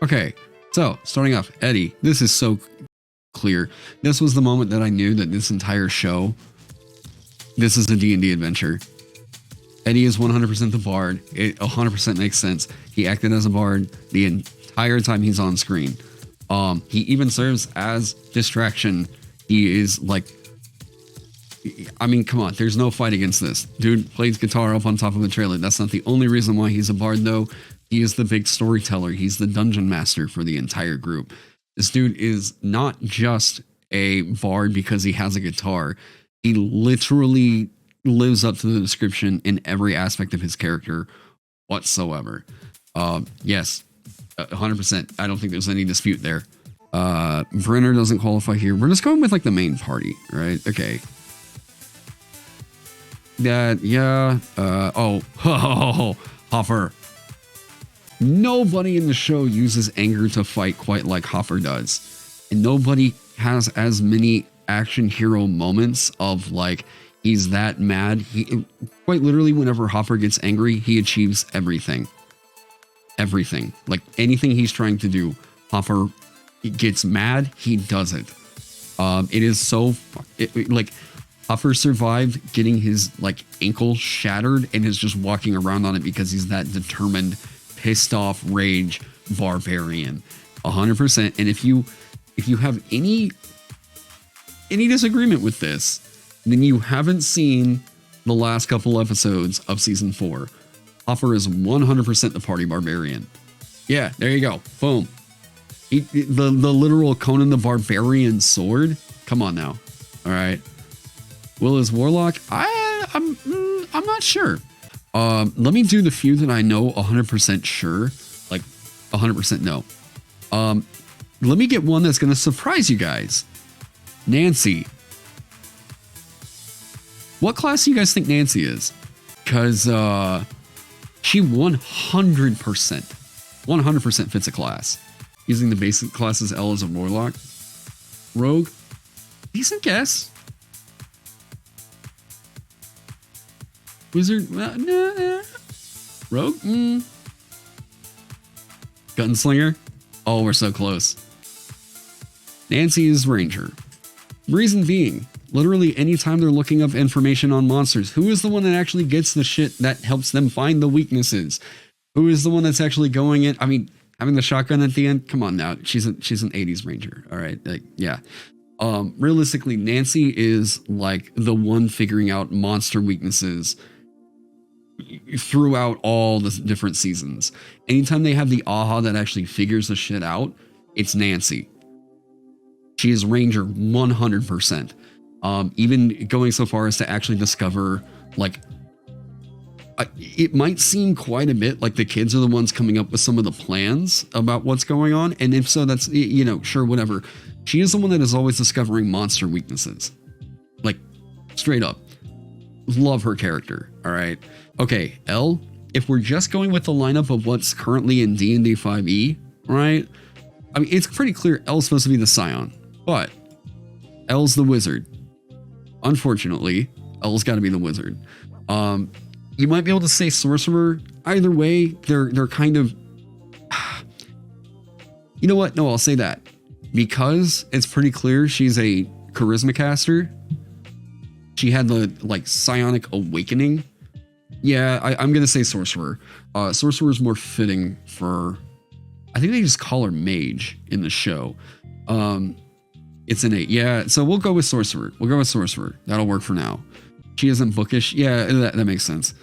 Okay, so starting off, ENnie. This is so clear. This was the moment that I knew that this entire show, this is a D&D adventure. ENnie is 100% the bard. It 100% makes sense. He acted as a bard the entire time he's on screen. He even serves as distraction. He is like, I mean, come on, there's no fight against this. Dude plays guitar up on top of a trailer. That's not the only reason why he's a bard, though. He is the big storyteller. He's the dungeon master for the entire group. This dude is not just a bard because he has a guitar. He literally lives up to the description in every aspect of his character whatsoever. Yes, 100%. I don't think there's any dispute there. Brenner doesn't qualify here. We're just going with like the main party, right? Okay. That, yeah. Hoffer. Nobody in the show uses anger to fight quite like Hoffer does. And nobody has as many action hero moments of like, he's that mad. He quite literally, whenever Hoffer gets angry, he achieves everything. Everything. Like anything he's trying to do, Hoffer gets mad, he does it. It is so like Hoffer survived getting his like ankle shattered and is just walking around on it because he's that determined, pissed off rage barbarian. 100%. And if you have any disagreement with this, then you haven't seen the last couple episodes of season 4. Hoffer is 100% the party barbarian. Yeah, there you go. Boom. The literal Conan the Barbarian sword. Come on now. All right. Will is Warlock? I'm not sure. Let me do the few that I know 100% sure. Like 100% no. Let me get one that's going to surprise you guys. Nancy. What class do you guys think Nancy is? Because she 100% fits a class. Using the basic classes L as a Warlock. Rogue. Decent guess. Wizard. Nah. Rogue? Gunslinger? Oh, we're so close. Nancy is Ranger. Reason being, literally anytime they're looking up information on monsters, who is the one that actually gets the shit that helps them find the weaknesses? Who is the one that's actually going in? I mean, having the shotgun at the end, come on now. She's an 80s Ranger. All right. Like, yeah. Realistically, Nancy is like the one figuring out monster weaknesses throughout all the different seasons. Anytime they have the aha that actually figures the shit out, it's Nancy. She is Ranger 100%. Even going so far as to actually discover, like, it might seem quite a bit like the kids are the ones coming up with some of the plans about what's going on. And if so, that's, you know, sure, whatever. She is the one that is always discovering monster weaknesses. Like, straight up. Love her character. All right. Okay, L, if we're just going with the lineup of what's currently in D&D 5e, right? I mean, it's pretty clear L's supposed to be the Scion, but L's the wizard. Unfortunately, L's got to be the wizard. You might be able to say sorcerer. Either way, they're kind of... You know what? No, I'll say that. Because it's pretty clear she's a charisma caster. She had the, like, psionic awakening. Yeah, I'm going to say sorcerer. Sorcerer is more fitting for... I think they just call her mage in the show. It's an 8. Yeah, so we'll go with sorcerer. That'll work for now. She isn't bookish. Yeah, that makes sense.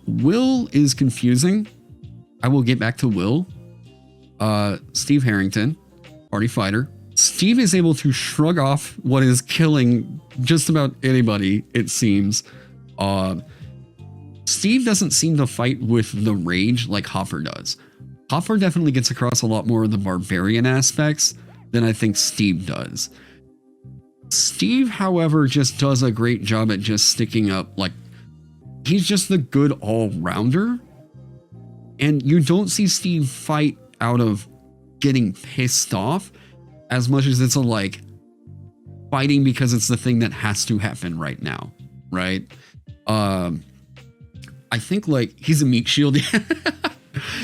Will is confusing. I will get back to Will. Steve Harrington, party fighter. Steve is able to shrug off what is killing just about anybody, it seems. Steve doesn't seem to fight with the rage like Hoffer does. Hoffer definitely gets across a lot more of the barbarian aspects than I think Steve does. Steve, however, just does a great job at just sticking up. Like, he's just the good all-rounder. And you don't see Steve fight out of getting pissed off as much as it's a, like, fighting because it's the thing that has to happen right now, right? I think, like, he's a meat shield.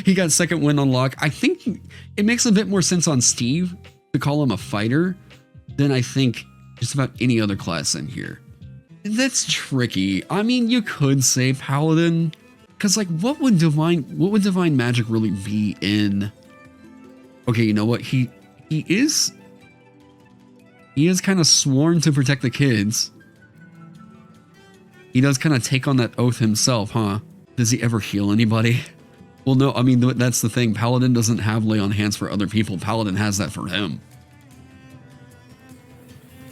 He got second win on Lock. I think it makes a bit more sense on Steve to call him a fighter than I think just about any other class in here. That's tricky. I mean, you could say Paladin, because like, what would divine magic really be in? Okay, you know what? He is kind of sworn to protect the kids. He does kind of take on that oath himself, huh? Does he ever heal anybody? Well, no, I mean, that's the thing. Paladin doesn't have lay on hands for other people. Paladin has that for him.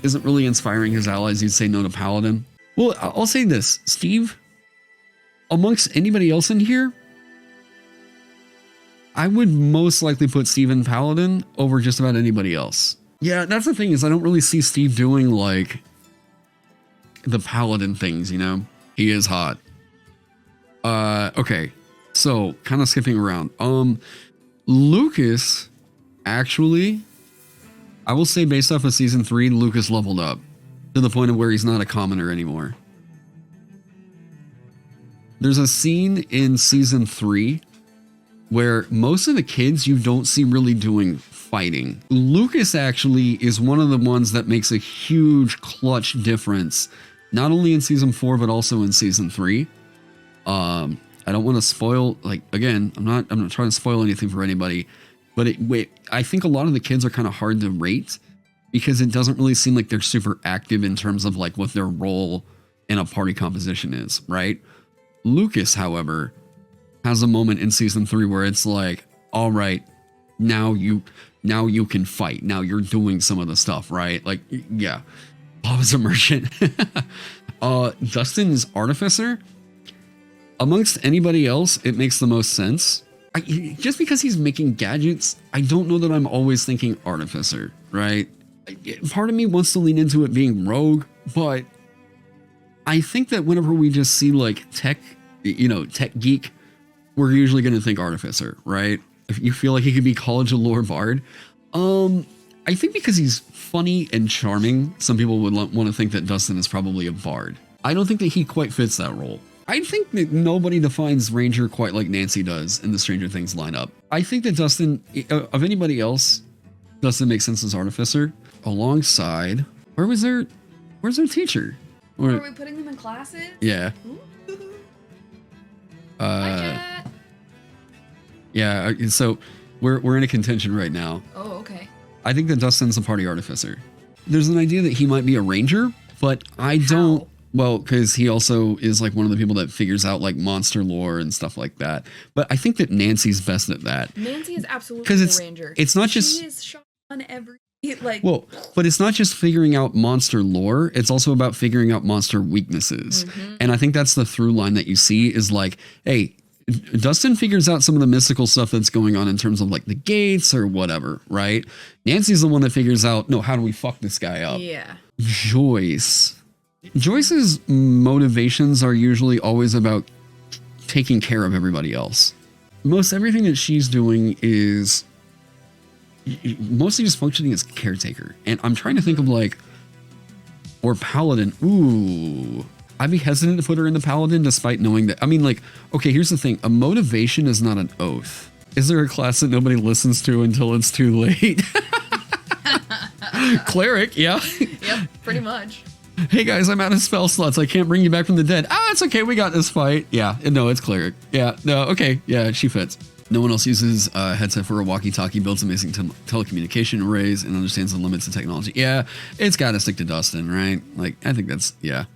Isn't really inspiring his allies. You'd say no to Paladin. Well, I'll say this, Steve, amongst anybody else in here, I would most likely put Steve and Paladin over just about anybody else. Yeah, that's the thing is I don't really see Steve doing like the Paladin things, you know? He is hot. Okay. So, kind of skipping around. Lucas, actually, I will say based off of season 3, Lucas leveled up to the point of where he's not a commoner anymore. There's a scene in season 3 where most of the kids you don't see really doing fighting. Lucas actually is one of the ones that makes a huge clutch difference, not only in season 4, but also in season 3. I don't want to spoil, like, again, I'm not trying to spoil anything for anybody, but I think a lot of the kids are kind of hard to rate because it doesn't really seem like they're super active in terms of like what their role in a party composition is, right? Lucas, however, has a moment in season 3 where it's like, all right, now you can fight. Now you're doing some of the stuff, right? Like, yeah, Bob is a merchant. Dustin's artificer. Amongst anybody else, it makes the most sense. Just because he's making gadgets, I don't know that I'm always thinking artificer, right? Part of me wants to lean into it being rogue, but I think that whenever we just see like tech, tech geek, we're usually going to think artificer, right? If you feel like he could be College of Lore Bard. I think because he's funny and charming, some people would want to think that Dustin is probably a bard. I don't think that he quite fits that role. I think that nobody defines Ranger quite like Nancy does in the Stranger Things lineup. I think that Dustin, of anybody else, Dustin makes sense as Artificer. Alongside, where's their teacher? Are we putting them in classes? Yeah. Yeah, so we're in a contention right now. Oh, okay. I think that Dustin's a party artificer. There's an idea that he might be a ranger, but I don't. How? Well, because he also is like one of the people that figures out like monster lore and stuff like that. But I think that Nancy's best at that. Nancy is absolutely a ranger. It's not just. She is shot on every like. Well, but it's not just figuring out monster lore. It's also about figuring out monster weaknesses. Mm-hmm. And I think that's the through line that you see is like, hey, Dustin figures out some of the mystical stuff that's going on in terms of like the gates or whatever, right? Nancy's the one that figures out, no, how do we fuck this guy up? Yeah. Joyce's motivations are usually always about taking care of everybody else. Most everything that she's doing is mostly just functioning as caretaker. And I'm trying to think of like, or Paladin. Ooh, I'd be hesitant to put her in the Paladin despite knowing that. I mean, like, okay, here's the thing. A motivation is not an oath. Is there a class that nobody listens to until it's too late? Cleric, yeah. Yep, pretty much. Hey guys, I'm out of spell slots. I can't bring you back from the dead. Ah, it's okay. We got this fight. Yeah, no, it's Cleric. Yeah, no, okay. Yeah, she fits. No one else uses a headset for a walkie-talkie, builds amazing telecommunication arrays, and understands the limits of technology. Yeah, it's got to stick to Dustin, right? Like, I think that's, yeah.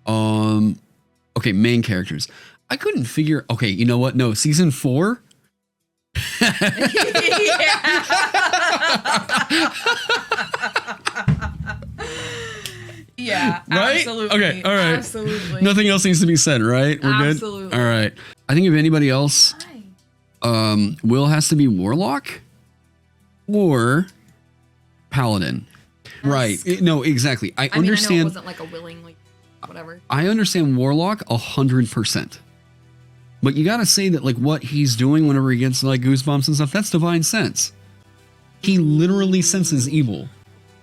Okay, main characters. I couldn't figure, okay, you know what? No, season 4. Yeah, right? Absolutely. Okay, all right. Absolutely. Nothing else needs to be said, right? We're good? Absolutely. All right. I think if anybody else, Will has to be Warlock or Paladin. Right. No, exactly. I understand. I know it wasn't like a willingly, whatever. I understand Warlock 100%. But you got to say that like what he's doing whenever he gets like goosebumps and stuff, that's divine sense. He literally senses evil.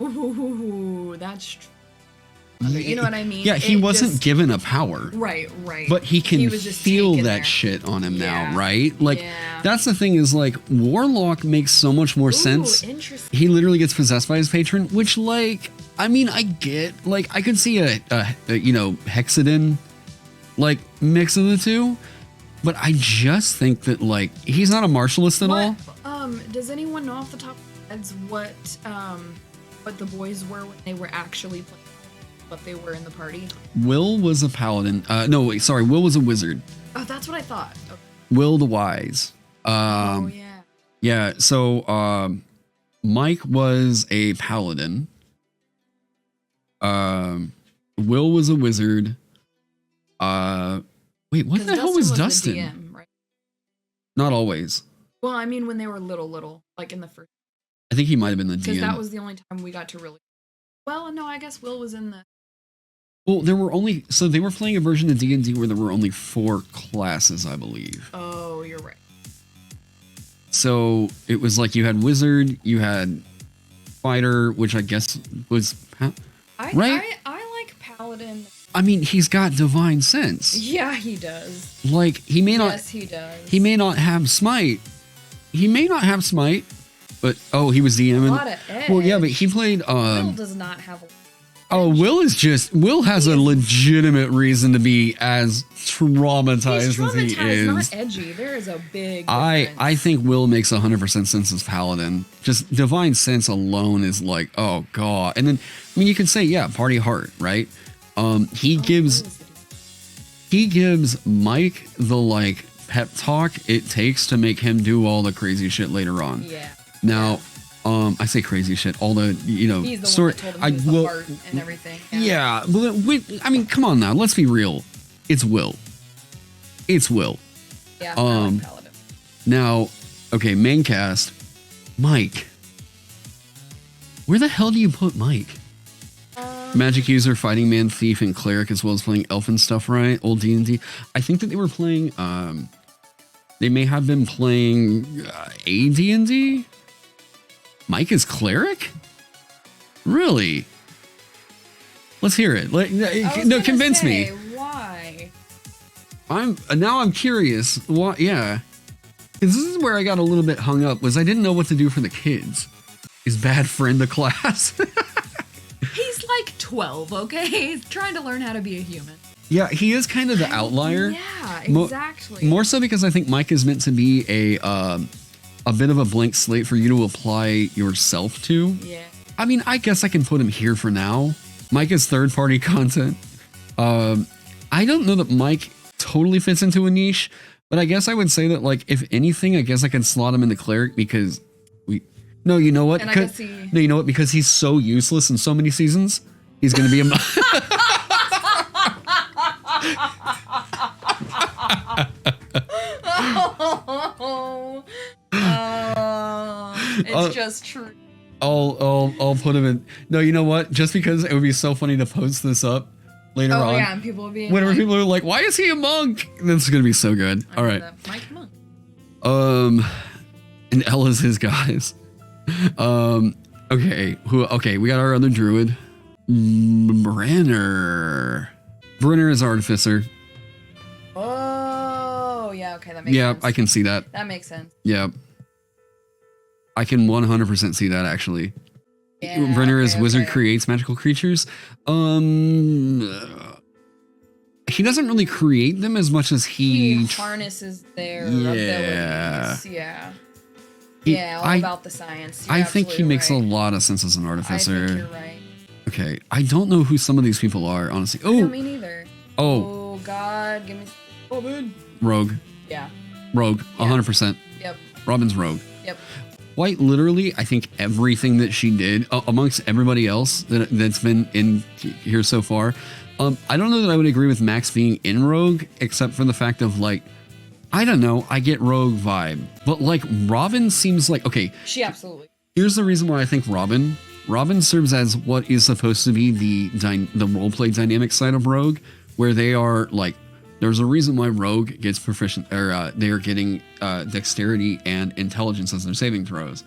Ooh, that's true. You know what I mean? Yeah, he It wasn't just- given a power. Right. But he can was just feel taken that there. shit on him Yeah. now, right? Like, Yeah. that's the thing is, like, Warlock makes so much more sense. Interesting. He literally gets possessed by his patron, which, like, I mean, I get, like, I could see a Hexadin, like, mix of the two, but I just think that, like, he's not a martialist at all. Does anyone know off the top of their heads what the boys were when they were actually playing? What they were in the party? Will was a paladin. No, wait, sorry. Will was a wizard. Oh, that's what I thought. Okay. Will the Wise. Oh yeah. Yeah. So Mike was a paladin. Will was a wizard. Wait, what the hell was Dustin? The DM, right? Not always. Well, I mean, when they were little, like in the first. I think he might have been the DM. Because that was the only time we got to really. Well, no, I guess Will was in the. Well, there were only so they were playing a version of D&D where there were only 4 classes, I believe. Oh, you're right. So it was like you had wizard, you had fighter, which I guess was right. I like paladin. I mean, he's got divine sense. Yeah, he does. Like he may not. Yes, he does. He may not have smite. He may not have smite, but he was DMing. A lot of edge. Well, yeah, but he played. Will does not have. Will has a legitimate reason to be as traumatized He's as he is. Not edgy. There is a big difference. I think Will makes 100% sense as paladin. Just divine sense alone is like, oh god. And then I mean you can say party heart, right? He gives Mike the like pep talk it takes to make him do all the crazy shit later on. Yeah. Now, I say crazy shit. All the he's the one that told him he was the heart and everything. Yeah, but I mean, come on now. Let's be real. It's Will. It's Will. Yeah. I like Paladin. Now, okay, main cast, Mike. Where the hell do you put Mike? Magic user, fighting man, thief, and cleric, as well as playing elfin stuff, right? Old D&D. I think that they were playing. They may have been playing a D&D. Mike is cleric? Really? Let's hear it. Convince me. Why? I'm curious. Why? Yeah, because this is where I got a little bit hung up. Was I didn't know what to do for the kids. His bad friend of class. He's like 12, okay? He's trying to learn how to be a human. Yeah, he is kind of the outlier. Yeah, exactly. More so because I think Mike is meant to be a bit of a blank slate for you to apply yourself to. Yeah. I mean, I guess I can put him here for now. Mike is third-party content. I don't know that Mike totally fits into a niche, but I guess I would say that, like, if anything, I guess I could slot him in the cleric because No, you know what? And I guess No, you know what? Because he's so useless in so many seasons, he's going to be a... It's just true. I'll put him in. No, you know what? Just because it would be so funny to post this up later on. Oh yeah, and people will be whenever like, people are like, "Why is he a monk?" This is gonna be so good. All right. Mike Monk. And Ella's his guys. Okay. Okay, we got our other druid, Brenner. Brenner is artificer. Oh yeah, okay, that makes sense. Yeah, I can see that. That makes sense. Yeah. I can 100% see that actually. Yeah, Brenner is wizard creates magical creatures. He doesn't really create them as much as he harnesses their yeah. abilities. Yeah. All about the science. I think he makes a lot of sense as an artificer. I think you're right. Okay, I don't know who some of these people are, honestly. Oh, me neither. Oh God, give me. Oh, man. Rogue. Yeah. Rogue, 100%. Yep. Robin's rogue. Yep. Quite literally, I think everything that she did, amongst everybody else that's been in here so far, I don't know that I would agree with Max being in Rogue, except for the fact of, like, I don't know, I get Rogue vibe. But, like, Robin seems like, okay. She absolutely. Here's the reason why I think Robin serves as what is supposed to be the roleplay dynamic side of Rogue, where they are, like, there's a reason why Rogue gets proficient, or they are getting dexterity and intelligence as their saving throws.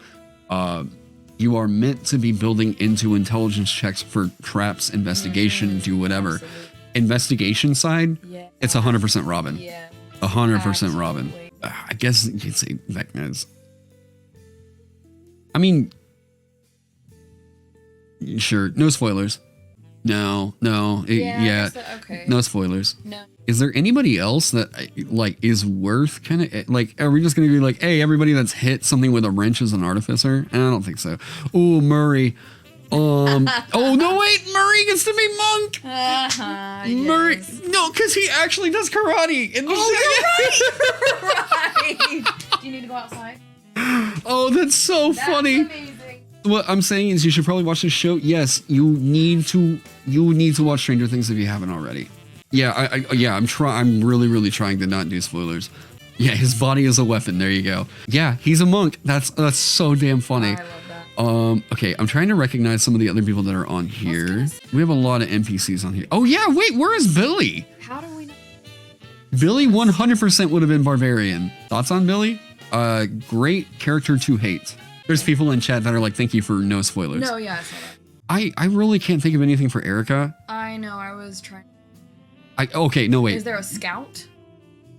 You are meant to be building into intelligence checks for traps, investigation, do whatever. Absolutely. Investigation side, Yeah. it's 100% Robin. Yeah. 100% Robin. Absolutely. I guess you could say Vecna's. I mean, sure, no spoilers. No, yeah, Okay. no spoilers. No. Is there anybody else that like is worth kind of like? Are we just gonna be like, hey, everybody that's hit something with a wrench is an artificer? I don't think so. Oh, Murray. Oh no, wait, Murray gets to be monk. Murray, Yes. no, because he actually does karate. In the Right. Do you need to go outside? Oh, that's so That's funny. amazing. What I'm saying is, you should probably watch this show. Yes, you need to watch Stranger Things if you haven't already. Yeah, I'm really trying to not do spoilers. Yeah, his body is a weapon. There you go. Yeah, he's a monk. That's so damn funny. I love that. Okay, I'm trying to recognize some of the other people that are on here. We have a lot of NPCs on here. Oh yeah, wait, where is Billy? How do we know? Billy 100% would have been Barbarian. Thoughts on Billy? Great character to hate. There's people in chat that are like, thank you for no spoilers. No, yeah, I saw that. I really can't think of anything for Erica. I know, I was trying. Okay, no, wait. Is there a scout?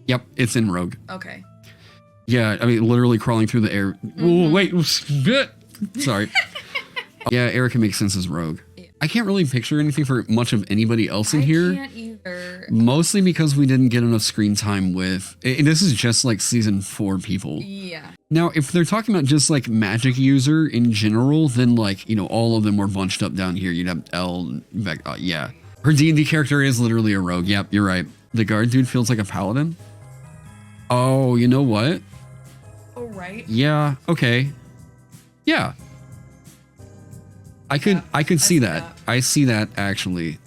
Yep, it's in Rogue. Okay. Yeah, I mean, literally crawling through the air. Oh, wait, sorry. Yeah, Erica makes sense as Rogue. Yeah. I can't really picture anything for much of anybody else in I here. can't either. Mostly because we didn't get enough screen time with. This is just like season 4 people. Yeah. Now, if they're talking about just like magic user in general, then like, you know, all of them were bunched up down here. You'd have Elle, yeah. Her D&D character is literally a rogue. Yep, you're right. The guard dude feels like a paladin. Oh, you know what? Oh, right. Yeah, okay. Yeah. I could see that. I see that actually.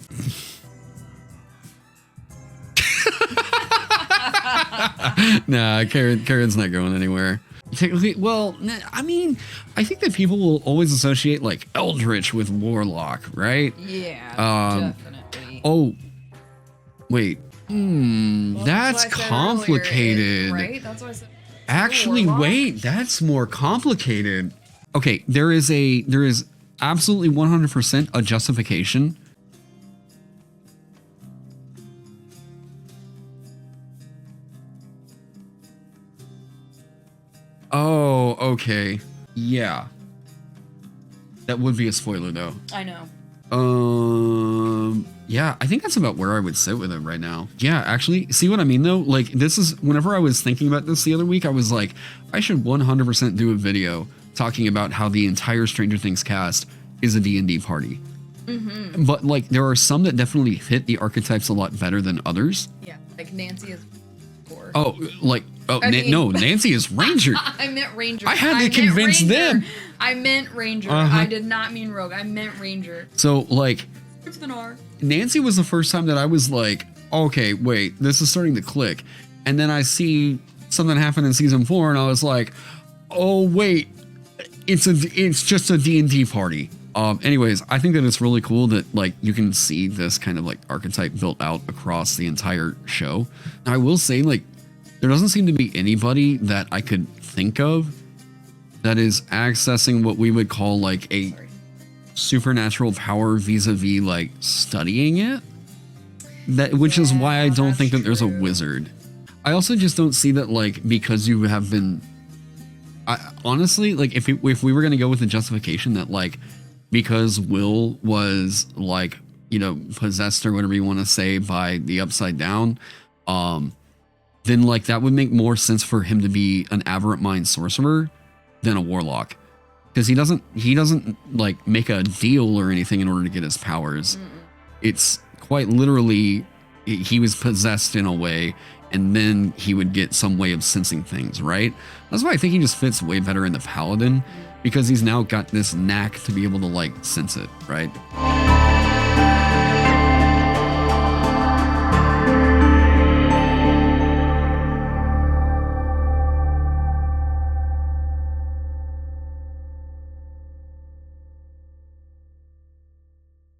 Nah, Karen's not going anywhere. Technically, well, I mean, I think that people will always associate like Eldritch with Warlock, right? Yeah, definitely. Oh, wait. Well, That's what I said complicated. earlier, right? That's what I said. Actually, Warlock. wait, that's more complicated. Okay, there is absolutely 100% a justification. Oh, okay. Yeah. That would be a spoiler though. I know. Yeah, I think that's about where I would sit with it right now. Yeah, actually, see what I mean though? Like, this is, whenever I was thinking about this the other week, I was like, I should 100% do a video talking about how the entire Stranger Things cast is a D&D party. Mm-hmm. But like, there are some that definitely fit the archetypes a lot better than others. Yeah, like Nancy is. Oh, like, no, Nancy is Ranger. I meant Ranger. I had to convince them. I meant Ranger. Uh-huh. I did not mean Rogue. I meant Ranger. So like, It's an R. Nancy was the first time that I was like, okay, wait, this is starting to click. And then I see something happen in season 4 and I was like, oh wait, it's just a D&D party. Anyways, I think that it's really cool that like you can see this kind of like archetype built out across the entire show. Now, I will say, like, there doesn't seem to be anybody that I could think of that is accessing what we would call like a supernatural power vis-a-vis like studying it. Which is why I don't think that there's a wizard. I also just don't see that like because you have been. Honestly, like if we were gonna go with the justification that like because Will was like, you know, possessed or whatever you want to say by the Upside Down, then like that would make more sense for him to be an aberrant mind sorcerer than a warlock, because he doesn't like make a deal or anything in order to get his powers. It's quite literally he was possessed in a way, and then he would get some way of sensing things, right? That's why I think he just fits way better in the Paladin, because he's now got this knack to be able to like sense it, right?